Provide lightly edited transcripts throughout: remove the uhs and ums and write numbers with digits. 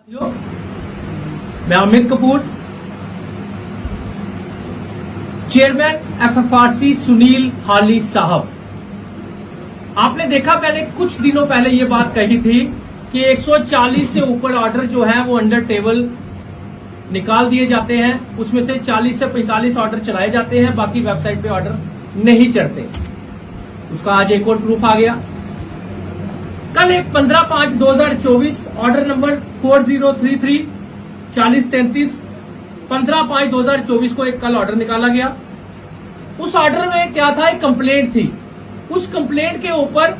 साथियों, मैं अमित कपूर, चेयरमैन एफएफआरसी सुनील हाली साहब। आपने देखा, मैंने कुछ दिनों पहले ये बात कही थी कि 140 से ऊपर ऑर्डर जो है वो अंडर टेबल निकाल दिए जाते हैं। उसमें से 40 से 45 ऑर्डर चलाए जाते हैं, बाकी वेबसाइट पे ऑर्डर नहीं चढ़ते। उसका आज एक और प्रूफ आ गया। कल एक 15/5/2024 ऑर्डर नंबर 4033 4033 15/5/2024 को एक कल ऑर्डर निकाला गया। उस ऑर्डर में क्या था, एक कंप्लेंट थी। उस कंप्लेंट के ऊपर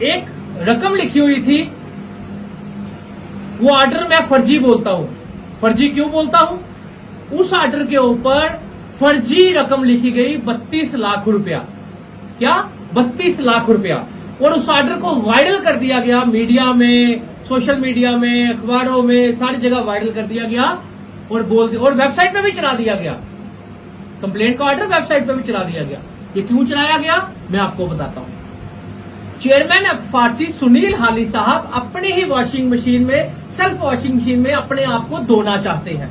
एक रकम लिखी हुई थी। वो ऑर्डर मैं फर्जी बोलता हूं। फर्जी क्यों बोलता हूं? उस ऑर्डर के ऊपर फर्जी रकम लिखी गई 32 लाख रुपया। क्या? 32 लाख रुपया। और उस ऑर्डर को वायरल कर दिया गया, मीडिया में, सोशल मीडिया में, अखबारों में, सारी जगह वायरल कर दिया गया और और वेबसाइट पे भी चला दिया गया। कंप्लेंट का ऑर्डर वेबसाइट पे भी चला दिया गया। ये क्यों चलाया गया, मैं आपको बताता हूं। चेयरमैन एफएफआरसी सुनील हाली साहब अपनी ही वॉशिंग मशीन में, सेल्फ वॉशिंग मशीन में अपने आप को धोना चाहते हैं।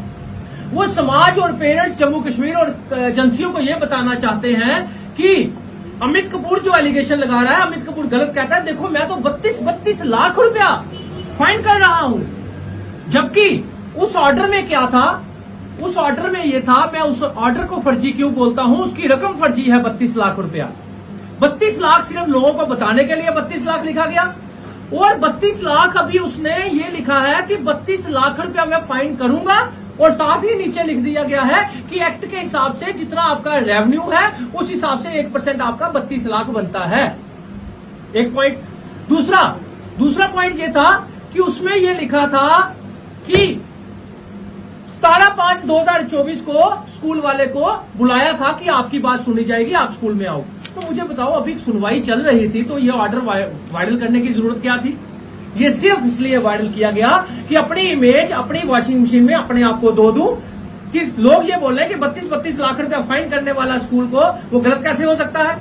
वो समाज और पेरेंट्स, जम्मू कश्मीर और एजेंसियों को यह बताना चाहते हैं कि अमित कपूर जो एलिगेशन लगा रहा है, अमित कपूर गलत कहता है। देखो, मैं तो 32 लाख रुपया फाइन कर रहा हूं। जबकि उस ऑर्डर में क्या था? उस ऑर्डर में ये था, मैं उस ऑर्डर को फर्जी क्यों बोलता हूं, उसकी रकम फर्जी है 32 लाख रुपया। 32 लाख सिर्फ लोगों को बताने के लिए 32 लाख लिखा गया। और 32 लाख अभी उसने ये लिखा है कि 32 लाख रुपया मैं फाइन करूंगा। और साथ ही नीचे लिख दिया गया है कि एक्ट के हिसाब से जितना आपका रेवेन्यू है उस हिसाब से 1% आपका 32 लाख बनता है। एक पॉइंट। दूसरा पॉइंट ये था कि उसमें ये लिखा था कि 17/5/2024 को स्कूल वाले को बुलाया था कि आपकी बात सुनी जाएगी, आप स्कूल में आओ। तो मुझे बताओ, अभी सुनवाई चल रही थी तो ये ऑर्डर वायरल करने की जरूरत क्या थी? ये सिर्फ इसलिए वायरल किया गया कि अपनी इमेज, अपनी वॉशिंग मशीन में अपने आप को धो दूं। कि लोग ये बोल रहे हैं कि 32 लाख रुपया फाइन करने वाला स्कूल को वो गलत कैसे हो सकता है?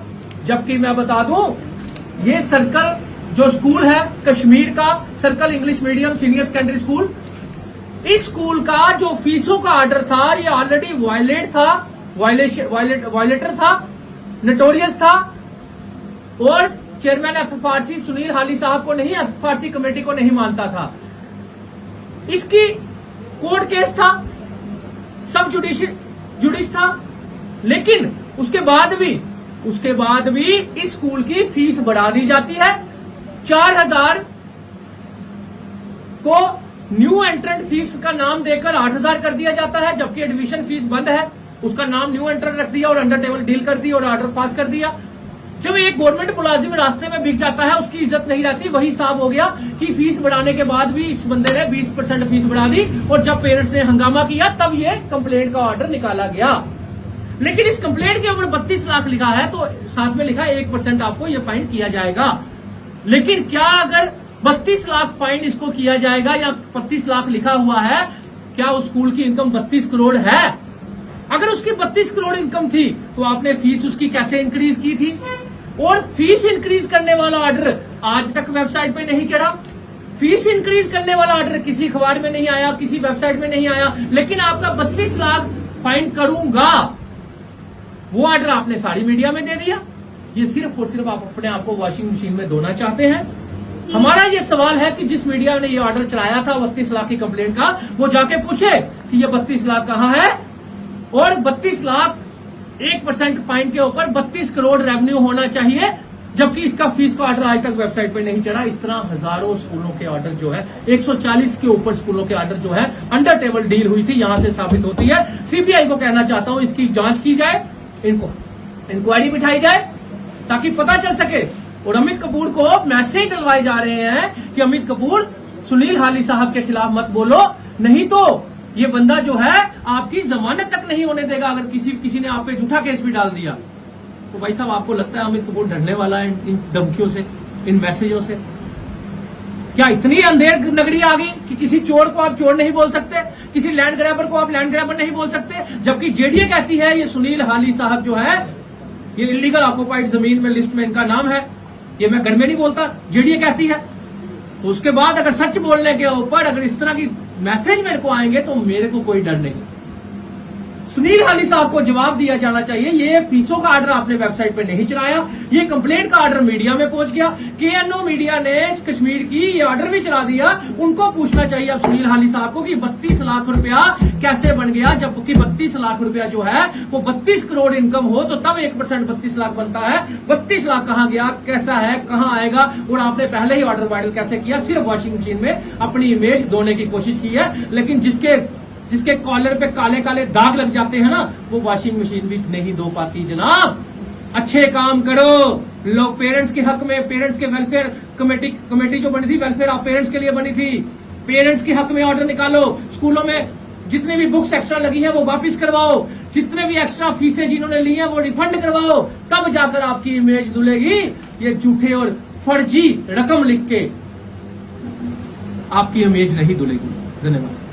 जबकि मैं बता दूं, ये सर्कल जो स्कूल है कश्मीर का, circle English medium senior secondary school, इस स्कूल का जो फीसों का ऑर्डर था ये ऑलरेडी वायलेटर था, नोटोरियस था। और चेयरमैन एफएफआरसी सुनील हाली साहब को नहीं, एफएफआरसी कमेटी को नहीं मानता था। इसकी कोर्ट केस था, सब जुडिस था। लेकिन उसके बाद भी इस स्कूल की फीस बढ़ा दी जाती है। 4000 को न्यू एंट्रेंट फीस का नाम देकर 8000 कर दिया जाता है, जबकि एडमिशन फीस बंद है। उसका नाम न्यू एंट्रेंट रख दिया और अंडर टेबल डील कर दी और ऑर्डर पास कर दिया। जब एक गवर्नमेंट मुलाजिम रास्ते में बिक जाता है, उसकी इज्जत नहीं रहती। वही साफ हो गया कि फीस बढ़ाने के बाद भी इस बंदे ने 20% फीस बढ़ा दी। और जब पेरेंट्स ने हंगामा किया तब ये कंप्लेंट का ऑर्डर निकाला गया। लेकिन इस कंप्लेंट के ऊपर 32 लाख लिखा है तो साथ में लिखा 1% आपको ये फाइन किया जाएगा। लेकिन क्या अगर 32 लाख फाइन इसको किया जाएगा या 32 लाख लिखा हुआ है, क्या उस स्कूल की इनकम 32 करोड़ है? अगर उसकी 32 करोड़ इनकम थी तो आपने फीस उसकी कैसे इंक्रीज की थी? और फीस इंक्रीज करने वाला ऑर्डर आज तक वेबसाइट पे नहीं चढ़ा। फीस इंक्रीज करने वाला ऑर्डर किसी अखबार में नहीं आया, किसी वेबसाइट में नहीं आया। लेकिन आपका 32 लाख फाइन करूंगा, वो ऑर्डर आपने सारी मीडिया में दे दिया। ये सिर्फ और सिर्फ आप अपने आप को वॉशिंग मशीन में धोना चाहते हैं। हमारा ये सवाल है कि जिस मीडिया ने ये ऑर्डर चलाया था 32 लाख की कंप्लेंट का, वो जाके पूछे कि ये 32 लाख कहां है। और 32 लाख 1% फाइन के ऊपर 32 करोड़ रेवेन्यू होना चाहिए, जबकि इसका फीस का ऑर्डर आज तक वेबसाइट पे नहीं चला। इस तरह हजारों स्कूलों के ऑर्डर जो है, 140 के ऊपर स्कूलों के ऑर्डर जो है अंडर टेबल डील हुई थी, यहां से साबित होती है। सीबीआई को कहना चाहता हूं, इसकी जांच की जाए, इनको इंक्वायरी बिठाई जाए ताकि पता चल सके। और अमित कपूर को मैसेज डलवाए जा रहे हैं कि अमित कपूर सुनील हाली साहब के खिलाफ मत बोलो, नहीं तो ये बंदा जो है आपकी जमानत तक नहीं होने देगा। अगर किसी ने आप पे झूठा केस भी डाल दिया तो भाई साहब, आपको लगता है अमित कपूर डरने वाला है इन धमकियों से, इन मैसेजों से? क्या इतनी अंधेर नगरी आ गई कि किसी चोर को आप चोर नहीं बोल सकते, किसी लैंड ग्रैबर को आप लैंड ग्रैबर नहीं बोल सकते? जबकि जेडीए कहती है ये सुनील हाली साहब जो है ये इलीगल ऑक्युपाइड जमीन में लिस्ट में इनका नाम है। ये मैं घर में नहीं बोलता, जेडीए कहती है। तो उसके बाद अगर सच बोलने के ऊपर अगर इस तरह की मैसेज मेरे को आएंगे तो मेरे को कोई डर नहीं। सुनील हाली साहब को जवाब दिया जाना चाहिए। ये फीसों का ऑर्डर आपने वेबसाइट पे नहीं चलाया, ये कंप्लेंट का ऑर्डर मीडिया में पहुंच गया, केएनओ मीडिया ने कश्मीर की ये ऑर्डर भी चला दिया। उनको पूछना चाहिए अब सुनील हाली साहब को कि 32 लाख रुपया कैसे बन गया, जबकि 32 लाख रुपया जो है वो 32 करोड़ इनकम हो तो तब 1% 32 लाख बनता है। 32 लाख कहां गया, कैसा है, कहां आएगा? और आपने पहले ही ऑर्डर वायरल कैसे किया? सिर्फ वॉशिंग मशीन में अपनी इमेज धोने की कोशिश की है, लेकिन जिसके कॉलर पे काले काले दाग लग जाते हैं ना, वो वॉशिंग मशीन भी नहीं धो पाती। जनाब अच्छे काम करो, लोग पेरेंट्स के हक में, पेरेंट्स के वेलफेयर कमेटी जो बनी थी, वेलफेयर ऑफ पेरेंट्स के लिए बनी थी, पेरेंट्स के हक में ऑर्डर निकालो। स्कूलों में जितने भी बुक्स एक्स्ट्रा लगी हैं वो वापस करवाओ, जितने भी एक्स्ट्रा फीसें जिन्होंने ली हैं वो रिफंड करवाओ, तब जाकर आपकी इमेज धुलेगी। ये झूठे और फर्जी रकम लिख के आपकी इमेज नहीं धुलेगी। धन्यवाद।